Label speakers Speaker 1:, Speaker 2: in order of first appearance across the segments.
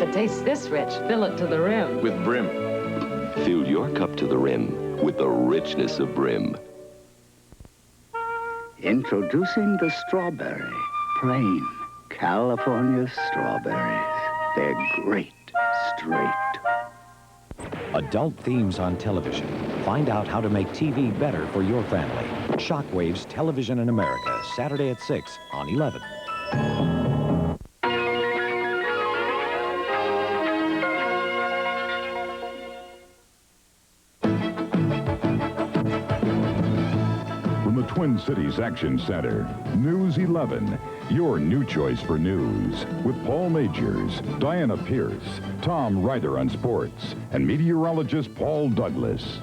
Speaker 1: To taste this rich, fill it to the rim.
Speaker 2: With Brim.
Speaker 3: Fill your cup to the rim with the richness of Brim.
Speaker 4: Introducing the strawberry. Plain California strawberries. They're great straight.
Speaker 5: Adult themes on television. Find out how to make TV better for your family. Shockwave's Television in America, Saturday at 6 on 11.
Speaker 6: From the Twin Cities Action Center, News 11, your new choice for news, with Paul Majors, Diana Pierce, Tom Ryder on sports, and meteorologist Paul Douglas.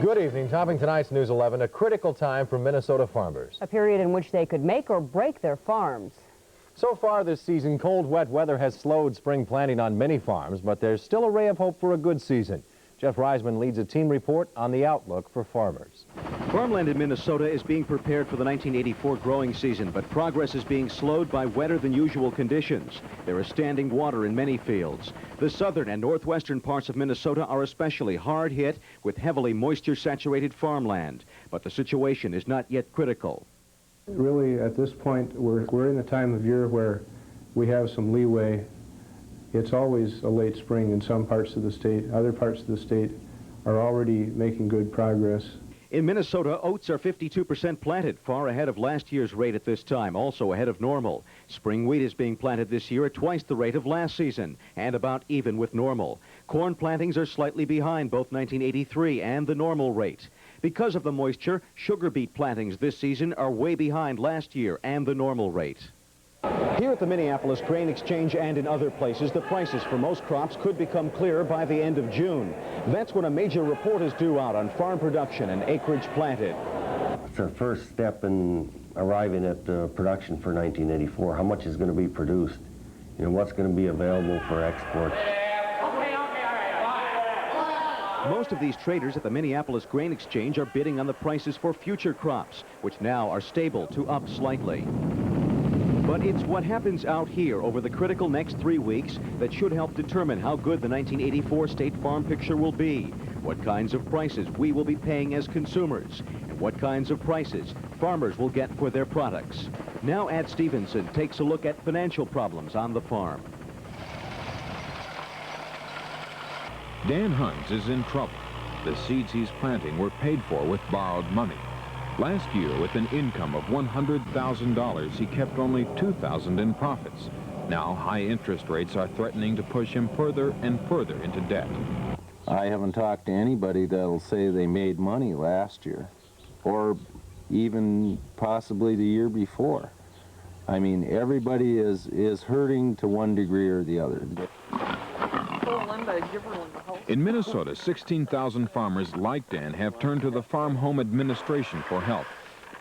Speaker 7: Good evening. Topping tonight's News 11, a critical time for Minnesota farmers.
Speaker 8: A period in which they could make or break their farms.
Speaker 7: So far this season, cold, wet weather has slowed spring planting on many farms, but there's still a ray of hope for a good season. Jeff Reisman leads a team report on the outlook for farmers.
Speaker 9: Farmland in Minnesota is being prepared for the 1984 growing season, but progress is being slowed by wetter than usual conditions. There is standing water in many fields. The southern and northwestern parts of Minnesota are especially hard hit with heavily moisture-saturated farmland, but the situation is not yet critical.
Speaker 10: Really, at this point, we're in a time of year where we have some leeway. It's always a late spring in some parts of the state. Other parts of the state are already making good progress.
Speaker 9: In Minnesota, oats are 52% planted, far ahead of last year's rate at this time, also ahead of normal. Spring wheat is being planted this year at twice the rate of last season, and about even with normal. Corn plantings are slightly behind both 1983 and the normal rate. Because of the moisture, sugar beet plantings this season are way behind last year and the normal rate. Here at the Minneapolis Grain Exchange and in other places, the prices for most crops could become clearer by the end of June. That's when a major report is due out on farm production and acreage planted.
Speaker 11: It's our first step in arriving at production for 1984. How much is going to be produced? You know, what's going to be available for export?
Speaker 9: Most of these traders at the Minneapolis Grain Exchange are bidding on the prices for future crops, which now are stable to up slightly. But it's what happens out here over the critical next 3 weeks that should help determine how good the 1984 state farm picture will be, what kinds of prices we will be paying as consumers, and what kinds of prices farmers will get for their products. Now Ad Stevenson takes a look at financial problems on the farm.
Speaker 12: Dan Huns is in trouble. The seeds he's planting were paid for with borrowed money. Last year, with an income of $100,000, he kept only $2,000 in profits. Now, high interest rates are threatening to push him further and further into debt.
Speaker 13: I haven't talked to anybody that'll say they made money last year, or even possibly the year before. I mean, everybody is hurting to one degree or the other.
Speaker 12: In Minnesota, 16,000 farmers like Dan have turned to the Farm Home Administration for help.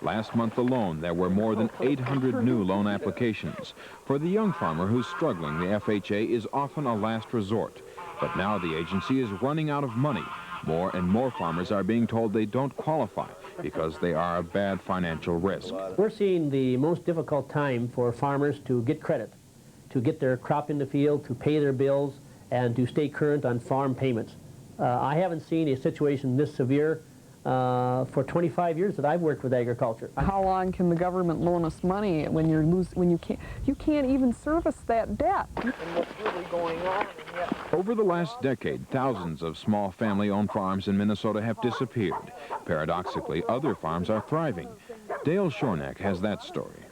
Speaker 12: Last month alone, there were more than 800 new loan applications. For the young farmer who's struggling, the FHA is often a last resort. But now the agency is running out of money. More and more farmers are being told they don't qualify because they are a bad financial risk.
Speaker 14: We're seeing the most difficult time for farmers to get credit, to get their crop in the field, to pay their bills, and to stay current on farm payments. I haven't seen a situation this severe for 25 years that I've worked with agriculture.
Speaker 15: How long can the government loan us money when you can't even service that debt? And what's really going on?
Speaker 12: Over the last decade, thousands of small family-owned farms in Minnesota have disappeared. Paradoxically, other farms are thriving. Dale Shornack has that story.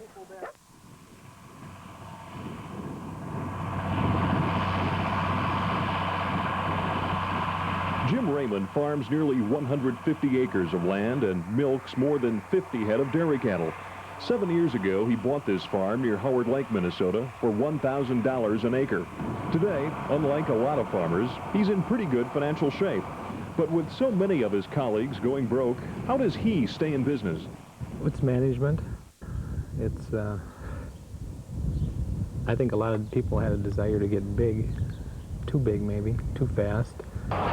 Speaker 16: Jim Raymond farms nearly 150 acres of land and milks more than 50 head of dairy cattle. 7 years ago, he bought this farm near Howard Lake, Minnesota for $1,000 an acre. Today, unlike a lot of farmers, he's in pretty good financial shape. But with so many of his colleagues going broke, how does he stay in business?
Speaker 17: It's management. It's, I think a lot of people had a desire to get big, too big maybe, too fast.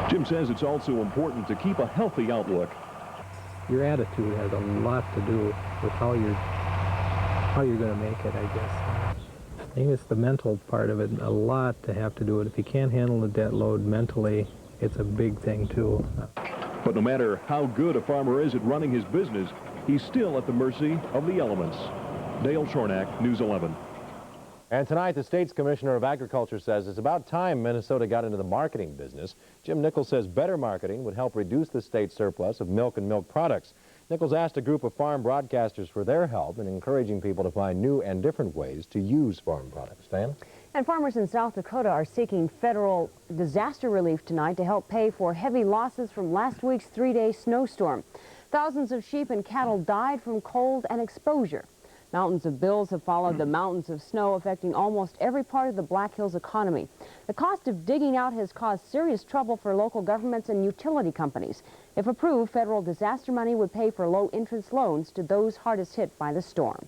Speaker 16: Jim says it's also important to keep a healthy outlook.
Speaker 17: Your attitude has a lot to do with how you're going to make it, I guess. think it's the mental part of it, a lot to have to do it. If you can't handle the debt load mentally, it's a big thing too.
Speaker 16: But no matter how good a farmer is at running his business, he's still at the mercy of the elements. Dale Shornack, News 11.
Speaker 7: And tonight, the state's Commissioner of Agriculture says it's about time Minnesota got into the marketing business. Jim Nichols says better marketing would help reduce the state's surplus of milk and milk products. Nichols asked a group of farm broadcasters for their help in encouraging people to find new and different ways to use farm products. Dan?
Speaker 8: And farmers in South Dakota are seeking federal disaster relief tonight to help pay for heavy losses from last week's 3-day snowstorm. Thousands of sheep and cattle died from cold and exposure. Mountains of bills have followed the mountains of snow, affecting almost every part of the Black Hills economy. The cost of digging out has caused serious trouble for local governments and utility companies. If approved, federal disaster money would pay for low-interest loans to those hardest hit by the storm.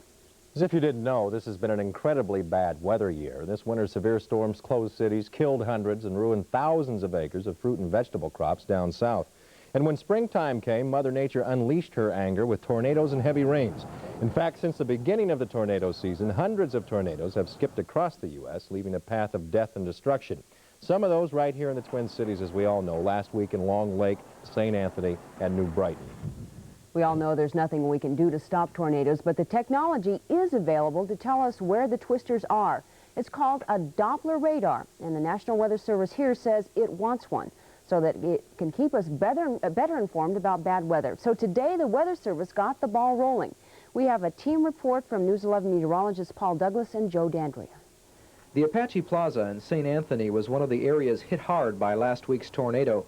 Speaker 7: As if you didn't know, this has been an incredibly bad weather year. This winter's severe storms closed cities, killed hundreds, and ruined thousands of acres of fruit and vegetable crops down south. And when springtime came, Mother Nature unleashed her anger with tornadoes and heavy rains. In fact, since the beginning of the tornado season, hundreds of tornadoes have skipped across the U.S., leaving a path of death and destruction. Some of those right here in the Twin Cities, as we all know, last week in Long Lake, St. Anthony, and New Brighton.
Speaker 8: We all know there's nothing we can do to stop tornadoes, but the technology is available to tell us where the twisters are. It's called a Doppler radar, and the National Weather Service here says it wants one, so that it can keep us better informed about bad weather. So today, the Weather Service got the ball rolling. We have a team report from News 11 meteorologists Paul Douglas and Joe Dandria.
Speaker 2: The Apache Plaza in St. Anthony was one of the areas hit hard by last week's tornado.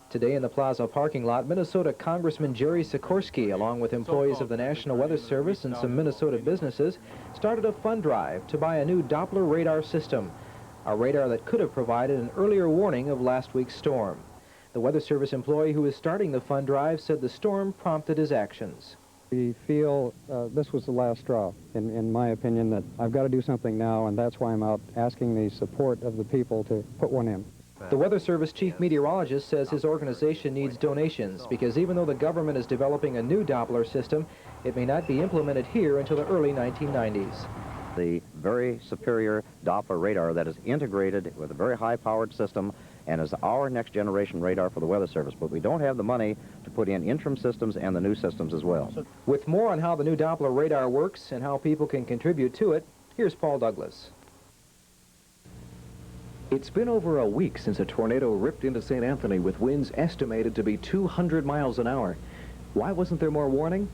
Speaker 2: Today in the plaza parking lot, Minnesota Congressman Jerry Sikorsky, along with employees of the National Weather Service and some Minnesota businesses, started a fund drive to buy a new Doppler radar system, a radar that could have provided an earlier warning of last week's storm. The Weather Service employee who is starting the fund drive said the storm prompted his actions.
Speaker 18: We feel this was the last straw, in my opinion, that I've got to do something now, and that's why I'm out asking the support of the people to put one in.
Speaker 2: The Weather Service chief meteorologist says his organization needs donations because even though the government is developing a new Doppler system, it may not be implemented here until the early 1990s.
Speaker 19: The very superior Doppler radar that is integrated with a very high-powered system and is our next generation radar for the Weather Service, but we don't have the money to put in interim systems and the new systems as well.
Speaker 2: With more on how the new Doppler radar works and how people can contribute to it, here's Paul Douglas.
Speaker 20: It's been over a week since a tornado ripped into St. Anthony with winds estimated to be 200 miles an hour. Why wasn't there more warning?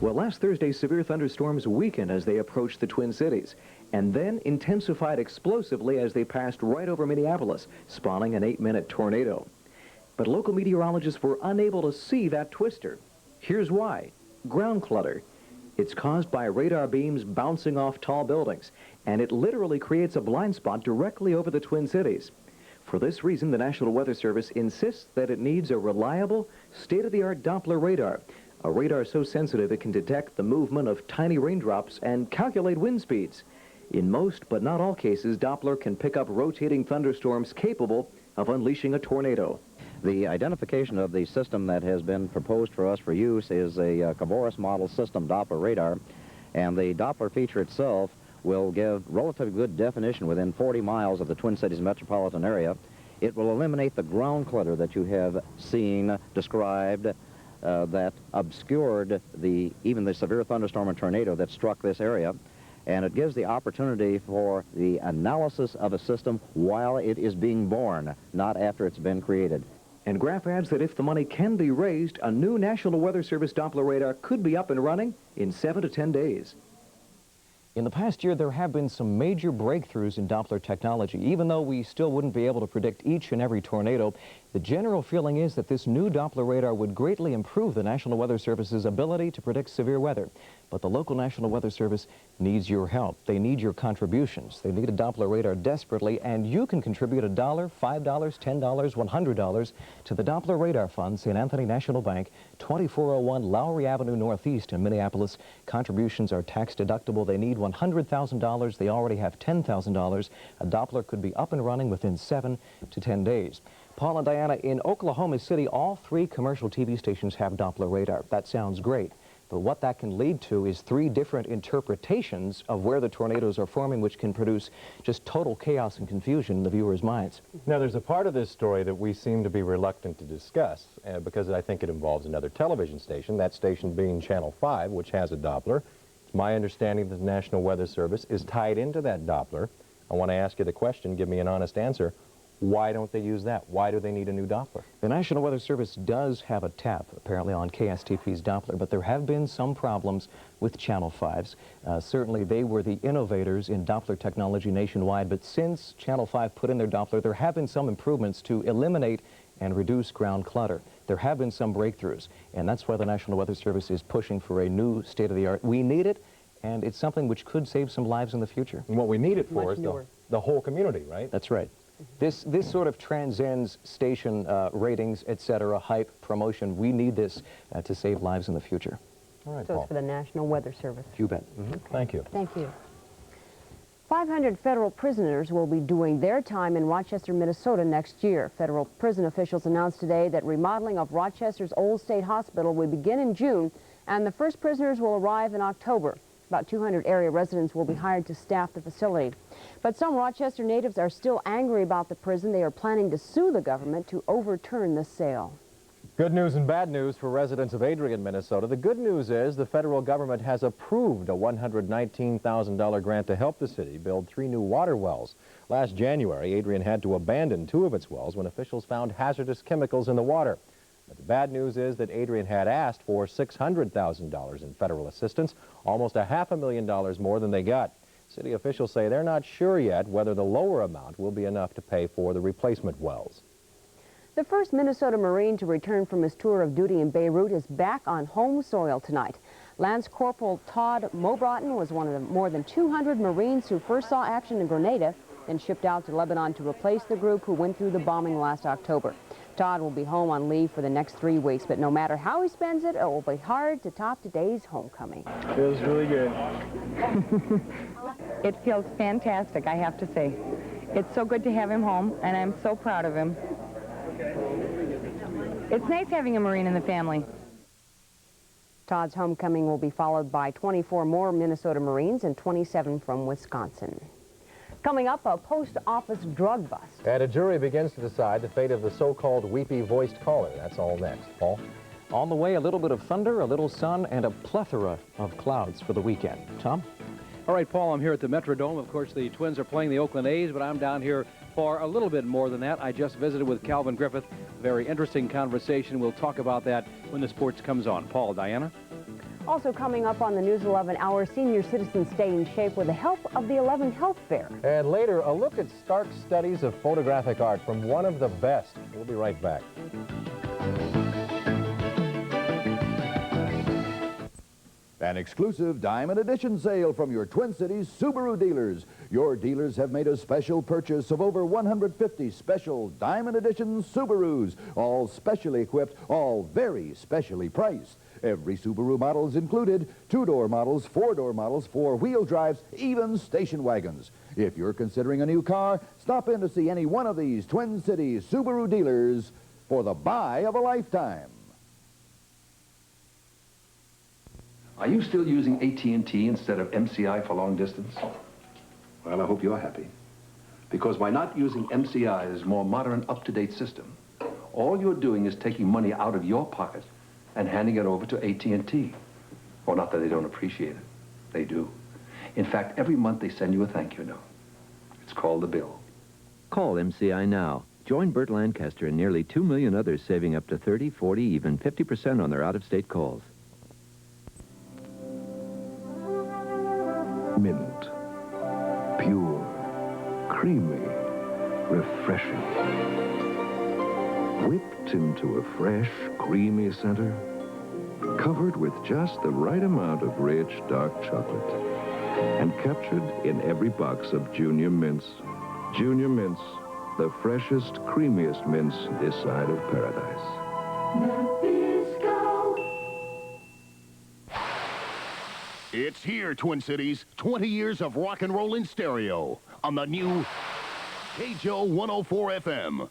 Speaker 20: Well, last Thursday's severe thunderstorms weakened as they approached the Twin Cities, and then intensified explosively as they passed right over Minneapolis, spawning an 8-minute tornado. But local meteorologists were unable to see that twister. Here's why. Ground clutter. It's caused by radar beams bouncing off tall buildings, and it literally creates a blind spot directly over the Twin Cities. For this reason, the National Weather Service insists that it needs a reliable, state-of-the-art Doppler radar, a radar so sensitive it can detect the movement of tiny raindrops and calculate wind speeds. In most, but not all cases, Doppler can pick up rotating thunderstorms capable of unleashing a tornado.
Speaker 19: The identification of the system that has been proposed for us for use is a Cavoris model system Doppler radar, and the Doppler feature itself will give relatively good definition within 40 miles of the Twin Cities metropolitan area. It will eliminate the ground clutter that you have seen described that obscured even the severe thunderstorm and tornado that struck this area, and it gives the opportunity for the analysis of a system while it is being born, not after it's been created.
Speaker 20: And Graf adds that if the money can be raised, a new National Weather Service Doppler radar could be up and running in 7 to 10 days.
Speaker 21: In the past year, there have been some major breakthroughs in Doppler technology. Even though we still wouldn't be able to predict each and every tornado, the general feeling is that this new Doppler radar would greatly improve the National Weather Service's ability to predict severe weather. But the local National Weather Service needs your help. They need your contributions. They need a Doppler radar desperately, and you can contribute $1, $5, $10, $100 to the Doppler Radar Fund, St. Anthony National Bank, 2401 Lowry Avenue Northeast in Minneapolis. Contributions are tax deductible. They need $100,000. They already have $10,000. A Doppler could be up and running within 7 to 10 days. Paul and Diana, in Oklahoma City, all 3 commercial TV stations have Doppler radar. That sounds great. But what that can lead to is 3 different interpretations of where the tornadoes are forming, which can produce just total chaos and confusion in the viewers' minds.
Speaker 7: Now, there's a part of this story that we seem to be reluctant to discuss because I think it involves another television station, that station being Channel 5, which has a Doppler. It's my understanding that the National Weather Service is tied into that Doppler. I want to ask you the question, give me an honest answer. Why don't they use that? Why do they need a new Doppler?
Speaker 21: The National Weather Service does have a tap, apparently, on KSTP's Doppler, but there have been some problems with Channel 5's. Certainly, they were the innovators in Doppler technology nationwide, but since Channel 5 put in their Doppler, there have been some improvements to eliminate and reduce ground clutter. There have been some breakthroughs, and that's why the National Weather Service is pushing for a new state-of-the-art. We need it, and it's something which could save some lives in the future.
Speaker 7: And what we need it for is the whole community, right?
Speaker 21: That's right. This sort of transcends station ratings, etc., hype, promotion. We need this to save lives in the future.
Speaker 7: All right,
Speaker 8: So
Speaker 7: Paul.
Speaker 8: it's for the National Weather Service.
Speaker 21: You bet.
Speaker 7: Thank you.
Speaker 8: Thank you. 500 federal prisoners will be doing their time in Rochester, Minnesota next year. Federal prison officials announced today that remodeling of Rochester's Old State Hospital will begin in June, and the first prisoners will arrive in October. About 200 area residents will be hired to staff the facility. But some Rochester natives are still angry about the prison. They are planning to sue the government to overturn the sale.
Speaker 7: Good news and bad news for residents of Adrian, Minnesota. The good news is the federal government has approved a $119,000 grant to help the city build 3 new water wells. Last January, Adrian had to abandon 2 of its wells when officials found hazardous chemicals in the water. But the bad news is that Adrian had asked for $600,000 in federal assistance, almost $500,000 more than they got. City officials say they're not sure yet whether the lower amount will be enough to pay for the replacement wells.
Speaker 8: The first Minnesota Marine to return from his tour of duty in Beirut is back on home soil tonight. Lance Corporal Todd Mobrotten was one of the more than 200 Marines who first saw action in Grenada, then shipped out to Lebanon to replace the group who went through the bombing last October. Todd will be home on leave for the next 3 weeks, but no matter how he spends it, it will be hard to top today's homecoming.
Speaker 1: Feels really good. It feels fantastic, I have to say. It's so good to have him home, and I'm so proud of him. It's nice having a Marine in the family.
Speaker 8: Todd's homecoming will be followed by 24 more Minnesota Marines and 27 from Wisconsin. Coming up, a post office drug bust.
Speaker 7: And a jury begins to decide the fate of the so-called weepy-voiced caller. That's all next. Paul?
Speaker 21: On the way, a little bit of thunder, a little sun, and a plethora of clouds for the weekend. Tom?
Speaker 22: All right, Paul, I'm here at the Metrodome. Of course, the Twins are playing the Oakland A's, but I'm down here for a little bit more than that. I just visited with Calvin Griffith. Very interesting conversation. We'll talk about that when the sports comes on. Paul, Diana?
Speaker 8: Also coming up on the News 11 hour, senior citizens stay in shape with the help of the 11 Health Fair.
Speaker 7: And later, a look at stark studies of photographic art from one of the best. We'll be right back.
Speaker 23: An exclusive Diamond Edition sale from your Twin Cities Subaru dealers. Your dealers have made a special purchase of over 150 special Diamond Edition Subarus, all specially equipped, all very specially priced. Every Subaru model is included, 2-door models, 4-door models, 4-wheel drives, even station wagons. If you're considering a new car, stop in to see any one of these Twin Cities Subaru dealers for the buy of a lifetime.
Speaker 24: Are you still using AT&T instead of MCI for long distance? Well, I hope you're happy. Because by not using MCI's more modern, up-to-date system, all you're doing is taking money out of your pocket and handing it over to AT&T. Well, not that they don't appreciate it. They do. In fact, every month they send you a thank you note. It's called the bill.
Speaker 25: Call MCI now. Join Burt Lancaster and nearly 2 million others saving up to 30, 40, even 50% on their out-of-state calls.
Speaker 26: Mint. Pure. Creamy. Refreshing. Whipped into a fresh, creamy center. Covered with just the right amount of rich, dark chocolate. And captured in every box of Junior Mints. Junior Mints, the freshest, creamiest mints this side of paradise.
Speaker 27: It's here, Twin Cities. 20 years of rock and roll in stereo on the new KJO 104 FM.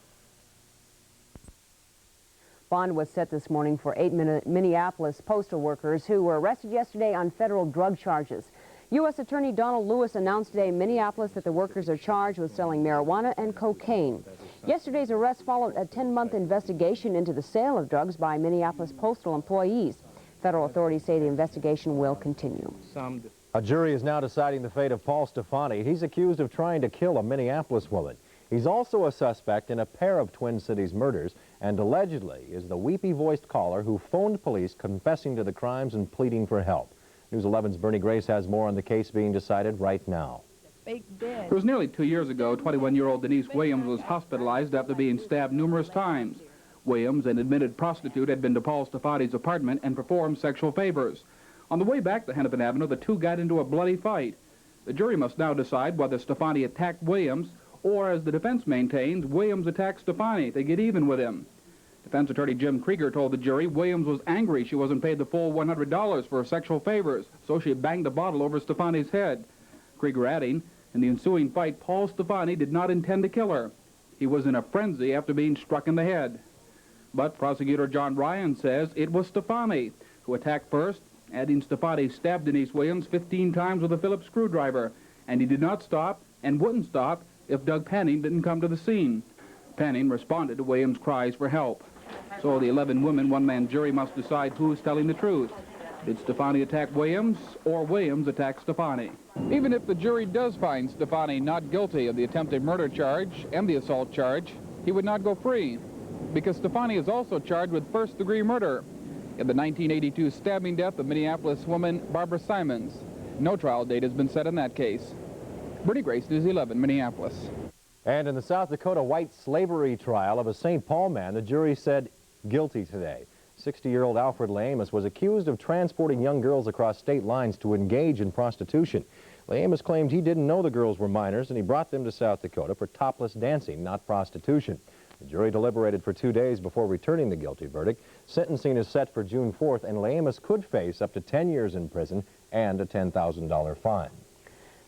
Speaker 8: Bond was set this morning for 8 Minneapolis postal workers who were arrested yesterday on federal drug charges. U.S. Attorney Donald Lewis announced today in Minneapolis that the workers are charged with selling marijuana and cocaine. Yesterday's arrest followed a 10-month investigation into the sale of drugs by Minneapolis postal employees. Federal authorities say the investigation will continue.
Speaker 7: A jury is now deciding the fate of Paul Stefani. He's accused of trying to kill a Minneapolis woman. He's also a suspect in a pair of Twin Cities murders and allegedly is the weepy-voiced caller who phoned police confessing to the crimes and pleading for help. News 11's Bernie Grace has more on the case being decided right now.
Speaker 3: It was nearly 2 years ago, 21-year-old Denise Williams was hospitalized after being stabbed numerous times. Williams, an admitted prostitute, had been to Paul Stefani's apartment and performed sexual favors. On the way back to Hennepin Avenue, the two got into a bloody fight. The jury must now decide whether Stefani attacked Williams or, as the defense maintains, Williams attacked Stefani to get even with him. Defense attorney Jim Krieger told the jury Williams was angry she wasn't paid the full $100 for sexual favors, so she banged a bottle over Stefani's head. Krieger adding, in the ensuing fight, Paul Stefani did not intend to kill her. He was in a frenzy after being struck in the head. But prosecutor John Ryan says it was Stefani who attacked first, adding Stefani stabbed Denise Williams 15 times with a Phillips screwdriver, and he did not stop and wouldn't stop if Doug Penning didn't come to the scene. Penning responded to Williams' cries for help. So the 11 women, one-man jury must decide who's telling the truth. Did Stefani attack Williams or Williams attack Stefani? Even if the jury does find Stefani not guilty of the attempted murder charge and the assault charge, he would not go free, because Stefani is also charged with first-degree murder in the 1982 stabbing death of Minneapolis woman Barbara Simons. No trial date has been set in that case. Bernie Grace, News 11, Minneapolis.
Speaker 7: And in the South Dakota white slavery trial of a St. Paul man, the jury said guilty today. 60-year-old Alfred Leamus was accused of transporting young girls across state lines to engage in prostitution. Leamus claimed he didn't know the girls were minors and he brought them to South Dakota for topless dancing, not prostitution. The jury deliberated for 2 days before returning the guilty verdict. Sentencing is set for June 4th, and Leamus could face up to 10 years in prison and a $10,000 fine.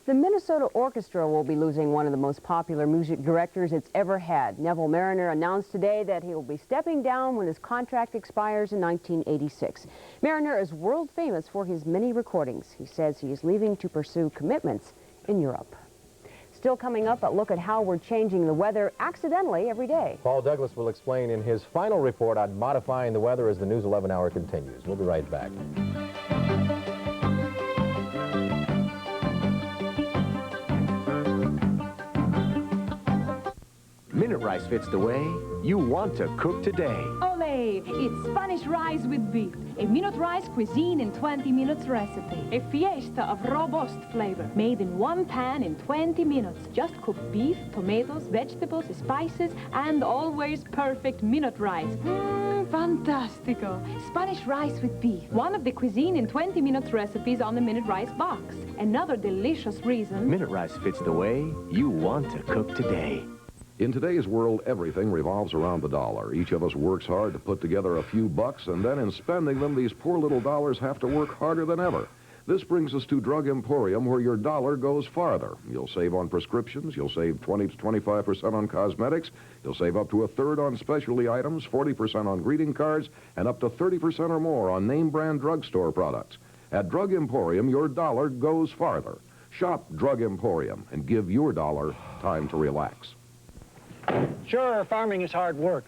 Speaker 8: The Minnesota Orchestra will be losing one of the most popular music directors it's ever had. Neville Mariner announced today that he will be stepping down when his contract expires in 1986. Mariner is world famous for his many recordings. He says he is leaving to pursue commitments in Europe. Still coming up, a look at how we're changing the weather accidentally every day.
Speaker 7: Paul Douglas will explain in his final report on modifying the weather as the News 11 hour continues. We'll be right back.
Speaker 4: Minute rice fits the way you want to cook today.
Speaker 5: Olé! It's Spanish rice with beef, a minute rice cuisine in 20 minutes recipe. A fiesta of robust flavor, made in one pan in 20 minutes. Just cook beef, tomatoes, vegetables, spices, and always perfect minute rice. Fantastico! Spanish rice with beef, one of the cuisine in 20 minutes recipes on the Minute Rice box. Another delicious reason.
Speaker 4: Minute rice fits the way you want to cook today.
Speaker 23: In today's world, everything revolves around the dollar. Each of us works hard to put together a few bucks, and then in spending them, these poor little dollars have to work harder than ever. This brings us to Drug Emporium, where your dollar goes farther. You'll save on prescriptions, you'll save 20 to 25% on cosmetics, you'll save up to a third on specialty items, 40% on greeting cards, and up to 30% or more on name-brand drugstore products. At Drug Emporium, your dollar goes farther. Shop Drug Emporium and give your dollar time to relax.
Speaker 6: Sure, farming is hard work,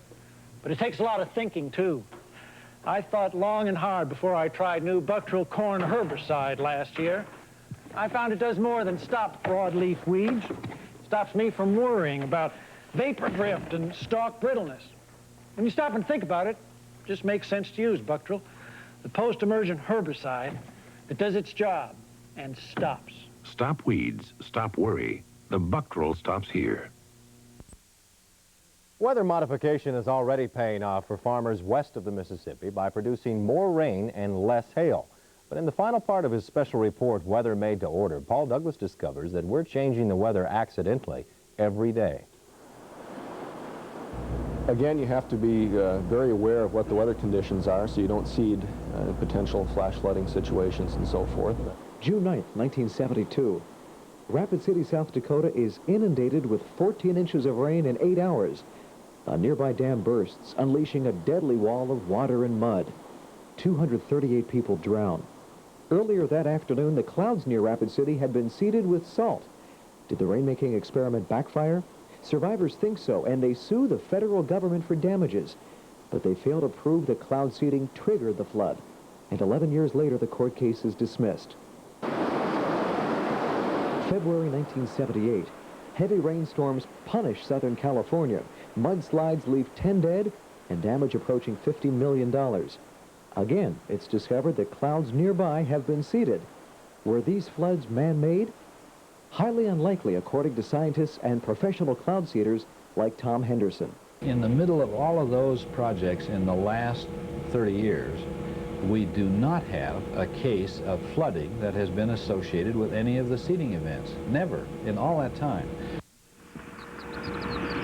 Speaker 6: but it takes a lot of thinking, too. I thought long and hard before I tried new Bucktrill corn herbicide last year. I found it does more than stop broadleaf weeds. It stops me from worrying about vapor drift and stalk brittleness. When you stop and think about it, it just makes sense to use Bucktrill, the post-emergent herbicide that does its job and stops.
Speaker 9: Stop weeds, stop worry. The Bucktrill stops here.
Speaker 7: Weather modification is already paying off for farmers west of the Mississippi by producing more rain and less hail. But in the final part of his special report, Weather Made to Order, Paul Douglas discovers that we're changing the weather accidentally every day.
Speaker 10: Again, you have to be very aware of what the weather conditions are so you don't seed potential flash flooding situations and so forth.
Speaker 20: June 9th, 1972. Rapid City, South Dakota is inundated with 14 inches of rain in 8 hours. A nearby dam bursts, unleashing a deadly wall of water and mud. 238 people drown. Earlier that afternoon, the clouds near Rapid City had been seeded with salt. Did the rainmaking experiment backfire? Survivors think so, and they sue the federal government for damages. But they fail to prove that cloud seeding triggered the flood. And 11 years later, the court case is dismissed. February 1978. Heavy rainstorms punish Southern California. Mudslides leave 10 dead and damage approaching $50 million. Again, it's discovered that clouds nearby have been seeded. Were these floods man-made? Highly unlikely, according to scientists and professional cloud seeders like Tom Henderson.
Speaker 11: In the middle of all of those projects in the last 30 years, we do not have a case of flooding that has been associated with any of the seeding events. Never, in all that time.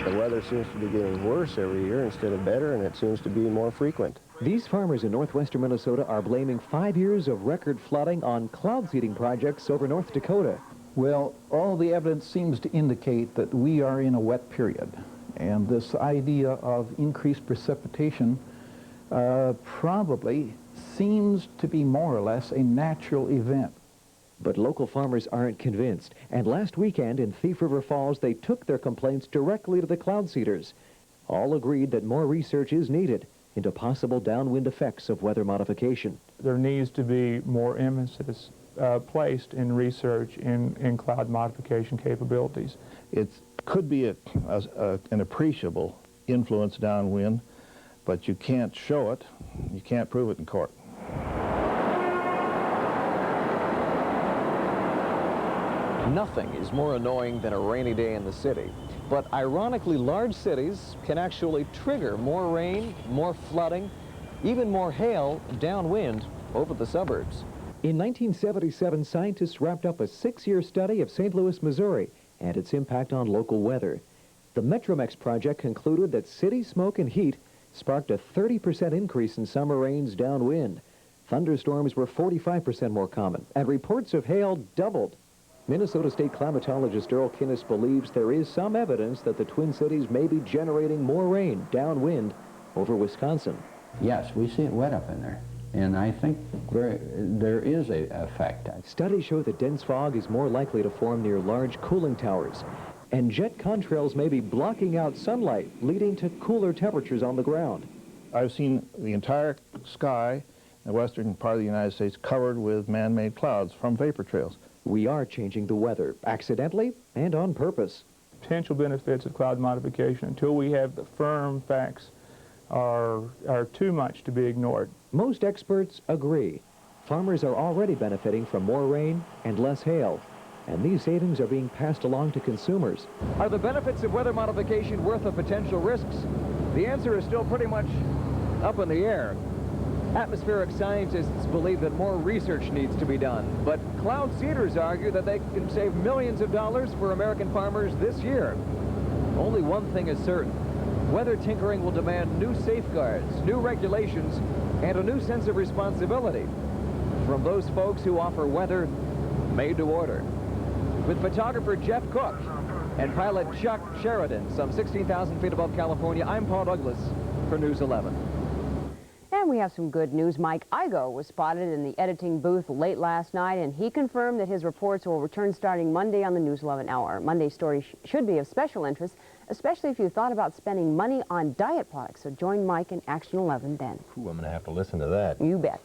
Speaker 12: The weather seems to be getting worse every year instead of better, and it seems to be more frequent.
Speaker 20: These farmers in northwestern Minnesota are blaming 5 years of record flooding on cloud seeding projects over North Dakota.
Speaker 13: Well, all the evidence seems to indicate that we are in a wet period, and this idea of increased precipitation probably seems to be more or less a natural event.
Speaker 20: But local farmers aren't convinced, and last weekend in Thief River Falls, they took their complaints directly to the cloud seeders. All agreed that more research is needed into possible downwind effects of weather modification.
Speaker 14: There needs to be more emphasis placed in research in cloud modification capabilities.
Speaker 15: It could be an appreciable influence downwind, but you can't show it, you can't prove it in court.
Speaker 21: Nothing is more annoying than a rainy day in the city. But ironically, large cities can actually trigger more rain, more flooding, even more hail downwind over the suburbs. In 1977, scientists wrapped up a 6-year study of St. Louis, Missouri, and its impact on local weather. The Metromex project concluded that city smoke and heat sparked a 30% increase in summer rains downwind. Thunderstorms were 45% more common, and reports of hail doubled. Minnesota State climatologist Earl Kinnis believes there is some evidence that the Twin Cities may be generating more rain downwind over Wisconsin.
Speaker 16: Yes, we see it wet up in there, and I think there is an effect.
Speaker 20: Studies show that dense fog is more likely to form near large cooling towers, and jet contrails may be blocking out sunlight, leading to cooler temperatures on the ground.
Speaker 15: I've seen the entire sky in the western part of the United States covered with man-made clouds from vapor trails.
Speaker 20: We are changing the weather, accidentally and on purpose.
Speaker 14: Potential benefits of cloud modification, until we have the firm facts, are too much to be ignored.
Speaker 20: Most experts agree. Farmers are already benefiting from more rain and less hail, and these savings are being passed along to consumers. Are the benefits of weather modification worth the potential risks? The answer is still pretty much up in the air. Atmospheric scientists believe that more research needs to be done, but cloud seeders argue that they can save millions of dollars for American farmers this year. Only one thing is certain. Weather tinkering will demand new safeguards, new regulations, and a new sense of responsibility from those folks who offer weather made to order. With photographer Jeff Cook and pilot Chuck Sheridan, some 16,000 feet above California, I'm Paul Douglas for News 11.
Speaker 8: And we have some good news. Mike Igo was spotted in the editing booth late last night, and he confirmed that his reports will return starting Monday on the News 11 Hour. Monday's story should be of special interest, especially if you thought about spending money on diet products. So join Mike in Action 11 then.
Speaker 7: Ooh, I'm going to have to listen to that.
Speaker 8: You bet.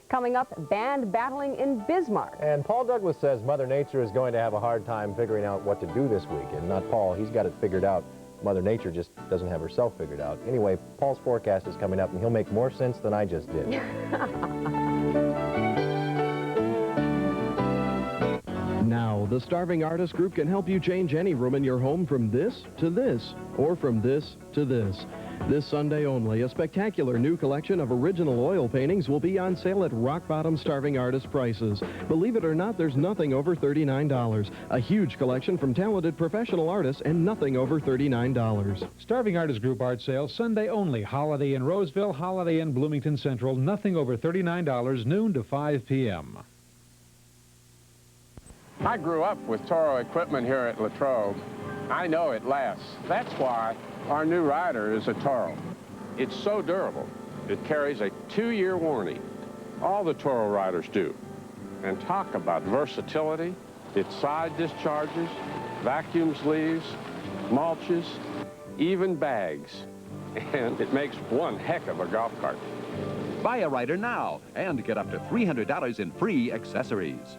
Speaker 8: Coming up, band battling in Bismarck.
Speaker 7: And Paul Douglas says Mother Nature is going to have a hard time figuring out what to do this weekend. Not Paul. He's got it figured out. Mother Nature just doesn't have herself figured out. Anyway, Paul's forecast is coming up, and he'll make more sense than I just did.
Speaker 17: Now, the Starving Artist Group can help you change any room in your home from this to this, or from this to this. This Sunday only, a spectacular new collection of original oil paintings will be on sale at rock-bottom Starving Artist prices. Believe it or not, there's nothing over $39. A huge collection from talented professional artists and nothing over $39.
Speaker 28: Starving Artist Group art sale Sunday only. Holiday in Roseville, holiday in Bloomington Central. Nothing over $39, noon to 5 p.m.
Speaker 29: I grew up with Toro equipment here at Latrobe.
Speaker 1: I know it lasts. That's why our new rider is a Toro. It's so durable. It carries a 2-year warranty. All the Toro riders do. And talk about versatility. It side discharges, vacuums leaves, mulches, even bags. And it makes one heck of a golf cart.
Speaker 2: Buy a rider now and get up to $300 in free accessories.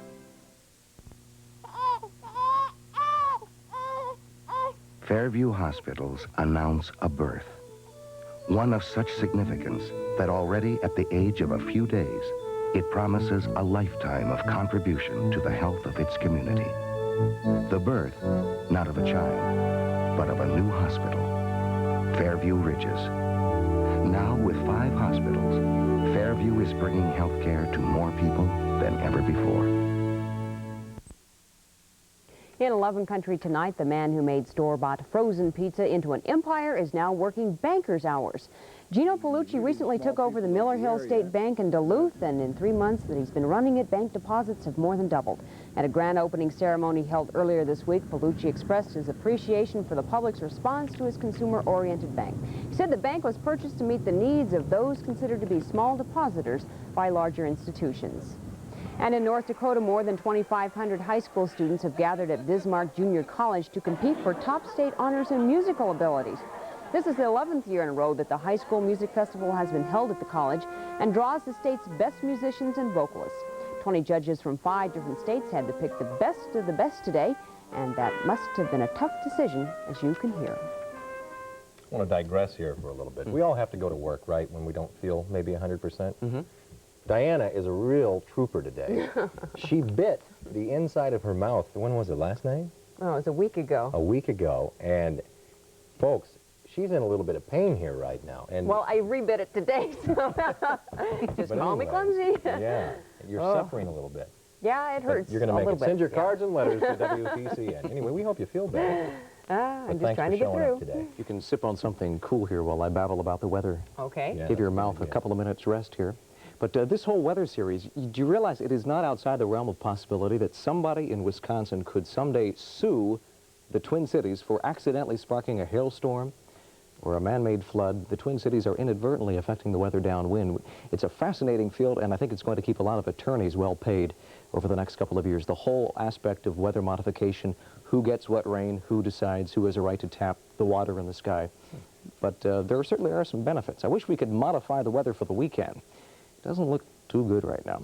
Speaker 18: Fairview Hospitals announce a birth. One of such significance that already at the age of a few days, it promises a lifetime of contribution to the health of its community. The birth, not of a child, but of a new hospital, Fairview Ridges. Now with 5 hospitals, Fairview is bringing health care to more people than ever before.
Speaker 8: In 11 Country tonight, the man who made store-bought frozen pizza into an empire is now working banker's hours. Gino Paolucci recently took over the Miller Hill State Bank in Duluth, and in 3 months that he's been running it, bank deposits have more than doubled. At a grand opening ceremony held earlier this week, Paolucci expressed his appreciation for the public's response to his consumer-oriented bank. He said the bank was purchased to meet the needs of those considered to be small depositors by larger institutions. And in North Dakota, more than 2,500 high school students have gathered at Bismarck Junior College to compete for top state honors in musical abilities. This is the 11th year in a row that the High School Music Festival has been held at the college and draws the state's best musicians and vocalists. 20 judges from 5 different states had to pick the best of the best today, and that must have been a tough decision, as you can hear.
Speaker 7: I want to digress here for a little bit. We all have to go to work, right, when we don't feel maybe 100%? Diana is a real trooper today. She bit the inside of her mouth. When was it, last night?
Speaker 8: Oh, it was a week ago.
Speaker 7: A week ago. And, folks, she's in a little bit of pain here right now. And
Speaker 8: well, I rebit it today, so just call me clumsy.
Speaker 7: Yeah, you're suffering a little bit.
Speaker 8: Yeah, it hurts.
Speaker 7: You're going to make it. Send your cards and letters to WTCN. Anyway, we hope you feel better.
Speaker 8: I'm just trying to get through.
Speaker 7: Today.
Speaker 21: You can sip on something cool here while I babble about the weather.
Speaker 8: Okay.
Speaker 21: Yeah, give your mouth a couple of minutes rest here. But this whole weather series, do you realize it is not outside the realm of possibility that somebody in Wisconsin could someday sue the Twin Cities for accidentally sparking a hailstorm or a man-made flood? The Twin Cities are inadvertently affecting the weather downwind. It's a fascinating field, and I think it's going to keep a lot of attorneys well paid over the next couple of years. The whole aspect of weather modification, who gets what rain, who decides, who has a right to tap the water in the sky. But there certainly are some benefits. I wish we could modify the weather for the weekend. Doesn't look too good right now.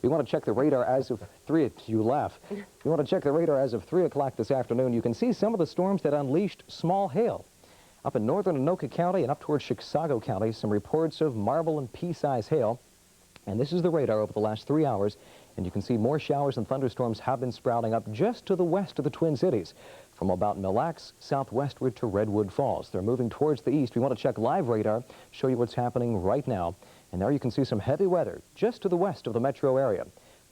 Speaker 21: We want to check the radar as of 3, you laugh. We want to check the radar as of 3 o'clock this afternoon. You can see some of the storms that unleashed small hail. Up in northern Anoka County and up towards Chisago County, some reports of marble and pea-size hail. And this is the radar over the last 3 hours. And you can see more showers and thunderstorms have been sprouting up just to the west of the Twin Cities, from about Mille Lacs southwestward to Redwood Falls. They're moving towards the east. We want to check live radar, show you what's happening right now. And there you can see some heavy weather just to the west of the metro area.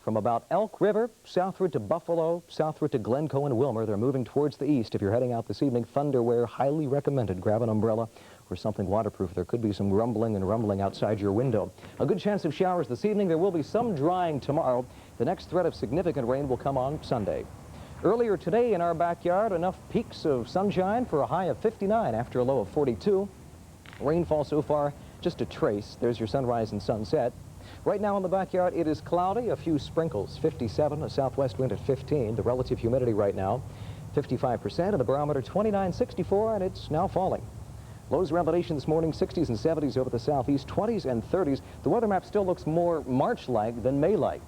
Speaker 21: From about Elk River, southward to Buffalo, southward to Glencoe and Wilmer, they're moving towards the east. If you're heading out this evening, thunderwear, highly recommended. Grab an umbrella or something waterproof. There could be some grumbling and rumbling outside your window. A good chance of showers this evening. There will be some drying tomorrow. The next threat of significant rain will come on Sunday. Earlier today in our backyard, enough peaks of sunshine for a high of 59 after a low of 42. Rainfall so far, just a trace. There's your sunrise and sunset. Right now in the backyard, it is cloudy, a few sprinkles, 57, a southwest wind at 15. The relative humidity right now, 55%, and the barometer 29.64, and it's now falling. Lows around the nation this morning, 60s and 70s over the southeast, 20s and 30s. The weather map still looks more March-like than May-like.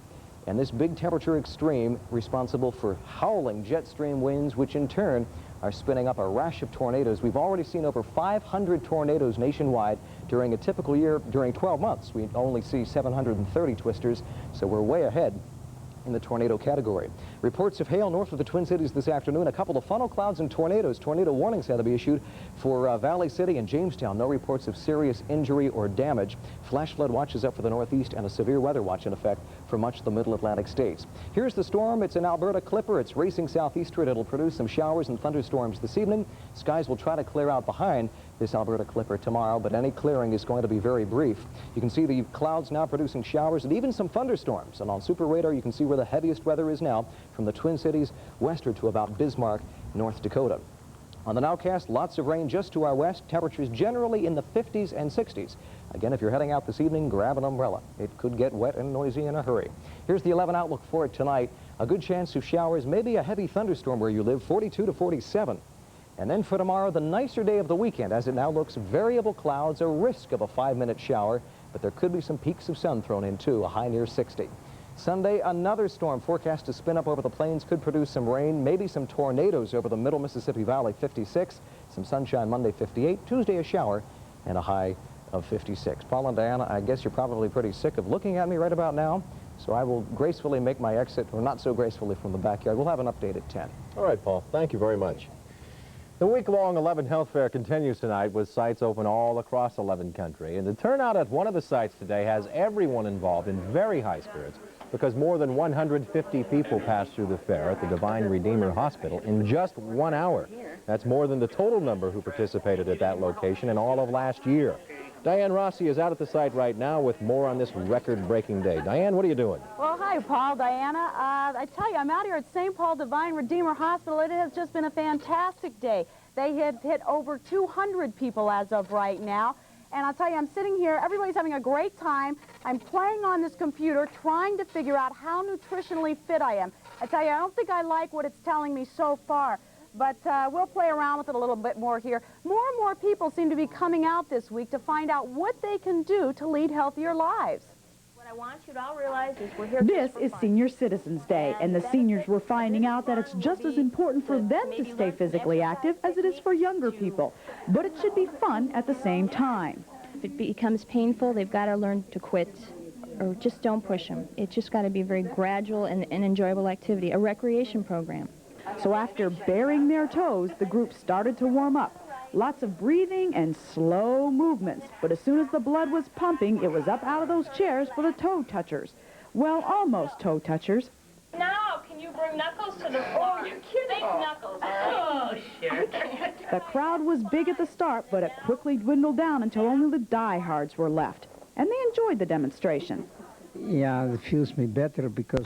Speaker 21: And this big temperature extreme responsible for howling jet stream winds, which in turn are spinning up a rash of tornadoes. We've already seen over 500 tornadoes nationwide during a typical year. During 12 months, we only see 730 twisters, so we're way ahead in the tornado category. Reports of hail north of the Twin Cities this afternoon. A couple of funnel clouds and tornadoes. Tornado warnings had to be issued for Valley City and Jamestown. No reports of serious injury or damage. Flash flood watches up for the Northeast and a severe weather watch in effect for much of the middle Atlantic states. Here's the storm. It's an Alberta Clipper. It's racing southeastward. It'll produce some showers and thunderstorms this evening. Skies will try to clear out behind this Alberta Clipper tomorrow, but any clearing is going to be very brief. You can see the clouds now producing showers and even some thunderstorms. And on Super Radar, you can see where the heaviest weather is now from the Twin Cities westward to about Bismarck, North Dakota. On the nowcast, lots of rain just to our west, temperatures generally in the 50s and 60s. Again, if you're heading out this evening, grab an umbrella. It could get wet and noisy in a hurry. Here's the 11 outlook for it tonight. A good chance of showers, maybe a heavy thunderstorm where you live, 42 to 47. And then for tomorrow, the nicer day of the weekend. As it now looks, variable clouds, a risk of a 5-minute shower, but there could be some peaks of sun thrown in too, a high near 60. Sunday, another storm forecast to spin up over the plains, could produce some rain, maybe some tornadoes over the middle Mississippi Valley, 56. Some sunshine Monday, 58. Tuesday, a shower and a high of 56. Paul and Diana, I guess you're probably pretty sick of looking at me right about now, so I will gracefully make my exit, or not so gracefully, from the backyard. We'll have an update at 10.
Speaker 7: All right, Paul. Thank you very much. The week-long 11 Health Fair continues tonight with sites open all across 11 country. And the turnout at one of the sites today has everyone involved in very high spirits because more than 150 people passed through the fair at the Divine Redeemer Hospital in just 1 hour. That's more than the total number who participated at that location in all of last year. Diane Rossi is out at the site right now with more on this record-breaking day. Diane, what are you doing?
Speaker 3: Well, hi, Paul, Diana. I tell you, I'm out here at St. Paul Divine Redeemer Hospital. It has just been a fantastic day. They have hit over 200 people as of right now. And I'll tell you, I'm sitting here, everybody's having a great time. I'm playing on this computer, trying to figure out how nutritionally fit I am. I tell you, I don't think I like what it's telling me so far. But we'll play around with it a little bit more here. More and more people seem to be coming out this week to find out what they can do to lead healthier lives.
Speaker 5: What I want you to all realize is we're here.
Speaker 19: This is Senior Citizens Day, and the seniors were finding out that it's just as important for them to stay physically active as it is for younger people. But it should be fun at the same time.
Speaker 5: If it becomes painful, they've got to learn to quit, or just don't push them. It's just got to be a very gradual and enjoyable activity, a recreation program.
Speaker 19: So after baring their toes, the group started to warm up. Lots of breathing and slow movements. But as soon as the blood was pumping, it was up out of those chairs for the toe touchers. Well, almost toe touchers.
Speaker 5: Now, can you bring Knuckles to the floor? Oh, you're kidding. Big Knuckles. Oh, sure.
Speaker 19: The crowd was big at the start, but it quickly dwindled down until only the diehards were left. And they enjoyed the demonstration.
Speaker 22: Yeah, it feels me better because